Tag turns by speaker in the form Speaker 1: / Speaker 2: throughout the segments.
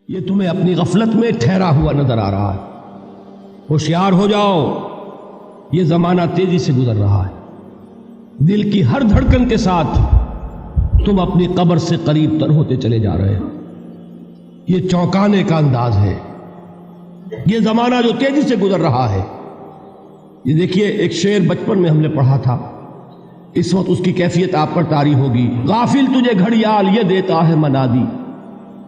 Speaker 1: یہ تمہیں اپنی غفلت میں ٹھہرا ہوا نظر آ رہا ہے۔ ہوشیار ہو جاؤ، یہ زمانہ تیزی سے گزر رہا ہے۔ دل کی ہر دھڑکن کے ساتھ تم اپنی قبر سے قریب تر ہوتے چلے جا رہے ہو۔ یہ چونکانے کا انداز ہے، یہ زمانہ جو تیزی سے گزر رہا ہے۔ یہ دیکھیے، ایک شعر بچپن میں ہم نے پڑھا تھا، اس وقت اس کی کیفیت آپ پر طاری ہوگی۔ غافل تجھے گھڑیال یہ دیتا ہے منادی،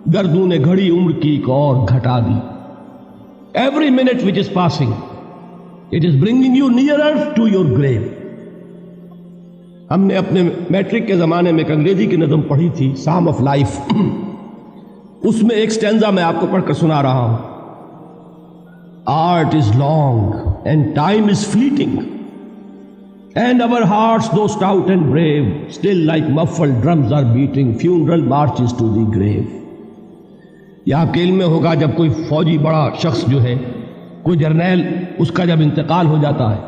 Speaker 1: گردوں نے گھڑی عمر کی ایک اور گھٹا دی۔ Every minute which is passing, it is bringing you nearer to your grave۔ ہم نے اپنے میٹرک کے زمانے میں ایک انگریزی کی نظم پڑھی تھی، سام آف لائف۔ اس میں ایک سٹینزا میں آپ کو پڑھ کر سنا رہا ہوں۔ Art is long and time is fleeting, and our hearts though stout and brave, still like muffled drums are beating funeral marches to the grave۔ یہ آپ کے علم میں ہوگا، جب کوئی فوجی بڑا شخص جو ہے، کوئی جرنیل، اس کا جب انتقال ہو جاتا ہے،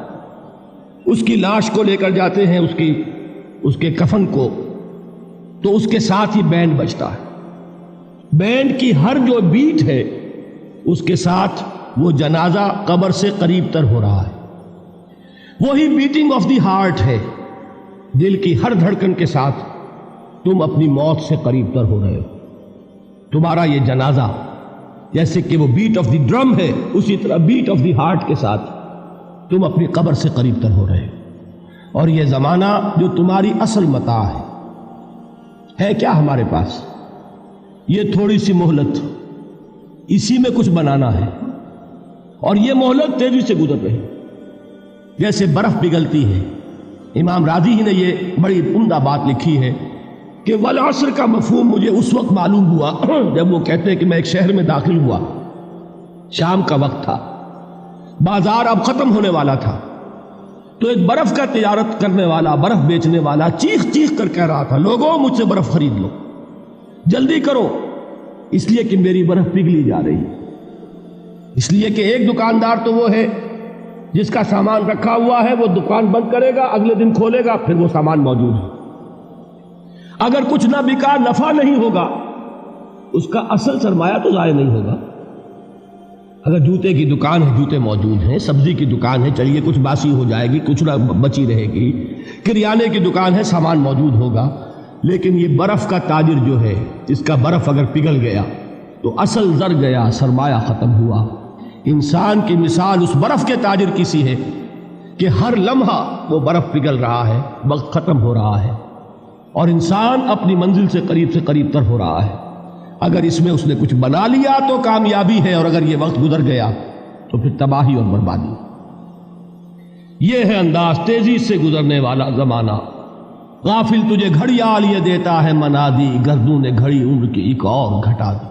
Speaker 1: اس کی لاش کو لے کر جاتے ہیں، اس کے کفن کو، تو اس کے ساتھ ہی بینڈ بجتا ہے۔ بینڈ کی ہر جو بیٹ ہے، اس کے ساتھ وہ جنازہ قبر سے قریب تر ہو رہا ہے۔ وہی بیٹنگ آف دی ہارٹ ہے، دل کی ہر دھڑکن کے ساتھ تم اپنی موت سے قریب تر ہو رہے ہو۔ تمہارا یہ جنازہ جیسے کہ وہ بیٹ آف دی ڈرم ہے، اسی طرح بیٹ آف دی ہارٹ کے ساتھ تم اپنی قبر سے قریب تر ہو رہے ہو۔ اور یہ زمانہ جو تمہاری اصل متاع ہے کیا ہمارے پاس؟ یہ تھوڑی سی مہلت، اسی میں کچھ بنانا ہے، اور یہ مہلت تیزی سے گزر رہی جیسے برف پگھلتی ہے۔ امام راضی ہی نے یہ بڑی عمدہ بات لکھی ہے کہ والعصر کا مفہوم مجھے اس وقت معلوم ہوا جب وہ کہتے ہیں کہ میں ایک شہر میں داخل ہوا، شام کا وقت تھا، بازار اب ختم ہونے والا تھا، تو ایک برف کا تجارت کرنے والا، برف بیچنے والا چیخ چیخ کر کہہ رہا تھا، لوگوں مجھ سے برف خرید لو، جلدی کرو، اس لیے کہ میری برف پگھلی جا رہی ہے۔ اس لیے کہ ایک دکاندار تو وہ ہے جس کا سامان رکھا ہوا ہے، وہ دکان بند کرے گا، اگلے دن کھولے گا، پھر وہ سامان موجود ہے۔ اگر کچھ نہ بکا، نفع نہیں ہوگا، اس کا اصل سرمایہ تو ضائع نہیں ہوگا۔ اگر جوتے کی دکان ہے، جوتے موجود ہیں، سبزی کی دکان ہے، چلیے کچھ باسی ہو جائے گی، کچھ نہ بچی رہے گی، کریانے کی دکان ہے، سامان موجود ہوگا۔ لیکن یہ برف کا تاجر جو ہے، جس کا برف اگر پگھل گیا تو اصل زر گیا، سرمایہ ختم ہوا۔ انسان کی مثال اس برف کے تاجر کی سی ہے کہ ہر لمحہ وہ برف پگھل رہا ہے، وقت ختم ہو رہا ہے، اور انسان اپنی منزل سے قریب تر ہو رہا ہے۔ اگر اس میں اس نے کچھ بنا لیا تو کامیابی ہے، اور اگر یہ وقت گزر گیا تو پھر تباہی اور بربادی۔ یہ ہے انداز تیزی سے گزرنے والا زمانہ۔ غافل تجھے گھڑیال یہ دیتا ہے منادی، گردوں نے گھڑی عمر کی ایک اور گھٹا دی۔